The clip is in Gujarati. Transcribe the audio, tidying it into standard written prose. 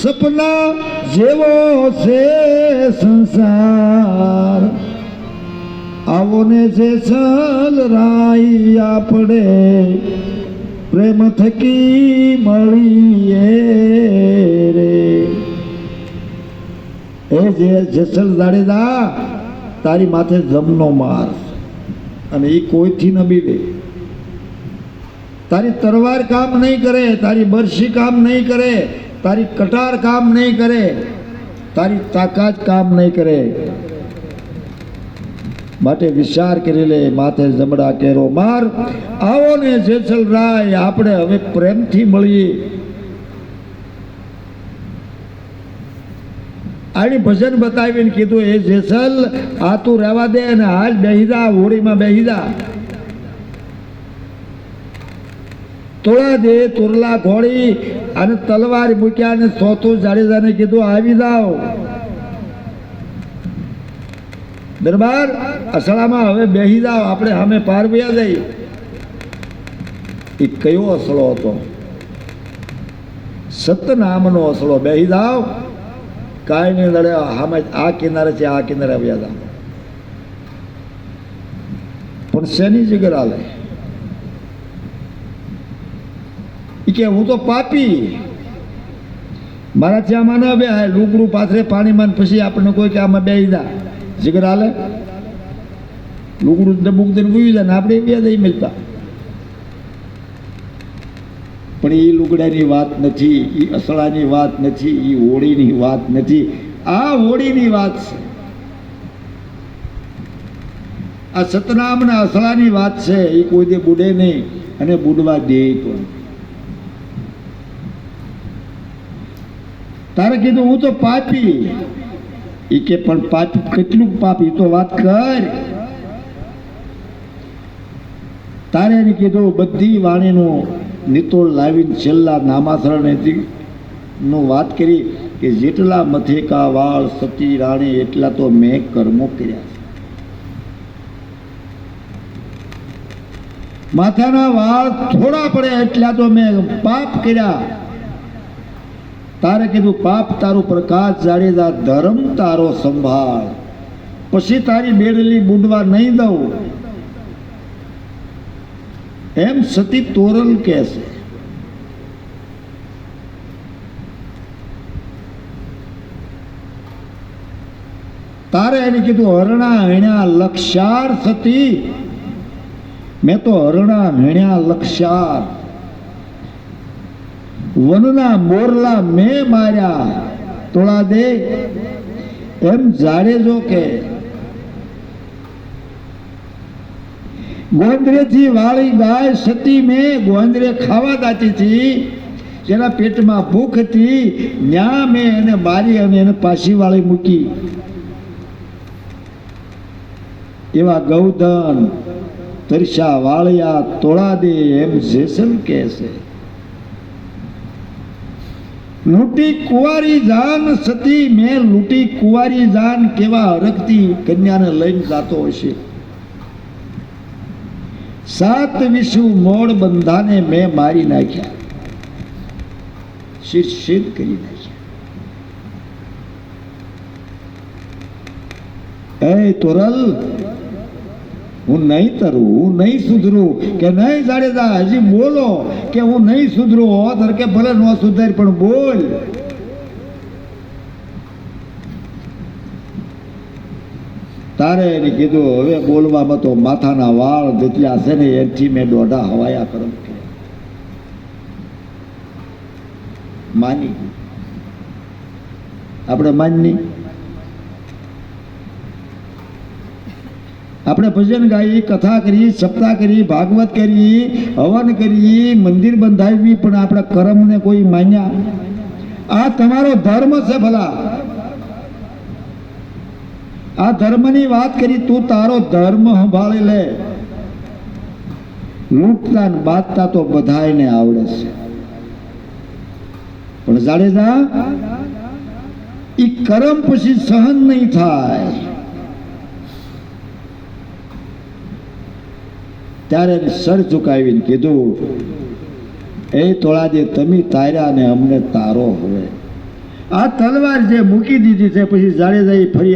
સપના જેવો છે સંસાર, આવો ને જેસલ રાય આપણે પ્રેમ થકી મળીએ રે. એ જેસલ જાડેજા, તારી માથે જમનો માર અને એ કોઈથી ન બીવે. તારી તરવાર કામ નહીં કરે, તારી બરશી કામ નહીં કરે, તારી કટાર કામ નહીં કરે, તારી તાકાત કામ નહીં કરે. માટે વિચાર કરી લે, માથે જમડા કેરો માર. આવો ને જેસલ રાય આપણે હવે પ્રેમથી મળીએ. આની ભજન બતાવીને કીધું, એ જેસલ આ તું રહેવા દે અને હાલ બેહી જા, હોળીમાં બેહી જા. તોળા દે તુરલા ઘોડી અને તલવાર મૂક્યા અને સોતું જાડેજાને કીધું આવી જાઓ દરબાર, અસળામાં હવે બેહી જાઓ, આપણે સામે પારવ્યા જઈ. એ કયો અસળો હતો? સતનામનો અસળો. બેહી જાઓ, કાંઈ નહીં લડે, સામે આ કિનારે છે, આ કિનારે આવ્યા જાઓ. પણ શેની જગ્યા હાલે? કે હું તો પાપી, મારાથી આમાં ન બે લુગડું પાથરે પાણીમાં, પછી આપણને કોઈ કે આમાં બે દા જીગર હાલે. લુગડું ડબુક દઈને ગુઈ જાય ને આપણે બે દઈ મળતા. પણ એ લુગડાની વાત નથી, એ અસળાની વાત નથી, એ હોળીની વાત નથી, આ હોળીની વાત છે. આ સતનામના અસળાની વાત છે. એ કોઈ દે બુડે નહીં અને બુડવા દે પણ. તારે કીધું હું તો પાપી. એ કે પણ પાપી કેટલું પાપી તો વાત કર. તારે એને કીધું બધી વાણીનું નિતોળ લાવીને છેલ્લા નામાસરણ નું વાત કરી કે જેટલા મથેકા વાળ સતી રાણી એટલા તો મેં કર્મો કર્યા છે. માથાના વાળ થોડા પડે એટલા તો મેં પાપ કર્યા. તારે કીધું પાપ તારું પ્રકાશ જાડેજા, ધર્મ તારો સંભાળ, પછી તારી બેડલી બુડવા નહીં દઉં. એમ સતી તોરલ કહે છે. તારે એને કીધું હરણા હેણ્યા લક્ષાર સતી, મેં તો હરણા હેણ્યા લક્ષાર, વનના મોરલા મેં માર્યા તોળા દે. એમ જાડેજો કે ગોંદરેથી વાળી ગાય સતી મેં ગોંદરે ખાવા દાતી હતી, જેના પેટમાં ભૂખ હતી, ન્યા મેં એને મારી અને એને પાછી વાળી મૂકી. એવા ગૌધન તરસા વાળિયા તોળા દે. એમ જેસલ કહે છે. લૂંટી કુંવારી જાન સતી મેં લૂંટી કુંવારી જાન, કેવા હરકતી કન્યાને લઈને જાતો હશે. 7 વિષુ મોડ બંધાને મેં મારી નાખ્યા, શિરછેદ કરી નાખ્યા. એ તોરલ, હું નહીં તરું, હું નહીં સુધરું. કે નહીં જાડેજા હજી બોલો કે હું નહીં સુધરું. હોત કે ભલે ન સુધાર પણ બોલ. તારે એને કીધું હવે બોલવામાં તો માથાના વાળ જેટલા છે ને એથી મેં દોઢા હવાયા કરમ કર્યા. માની આપણે માનની. આપણે ભજન ગાઈ, કથા કરી, સપ્તાહ કરી, ભાગવત કરી, હવન કરી, મંદિર બંધાવી, પણ આપણા કર્મને કોઈ માન્યા? આ તમારો ધર્મ છે. ભલા આ ધર્મની વાત કરી, તું તારો ધર્મ સંભાળી લે. લૂંટતા ને બાંધતા તો બધાયને આવડે છે, પણ જાડેજા ઈ કર્મ પછી સહન નહીં થાય. ત્યારે સર ઝુકાવીને કીધું, એ તોળાજી તમે તાર્યા ને અમને તારો હવે. આ તલવાર જે મૂકી દીધી છે પછી જાડેજાએ ફરી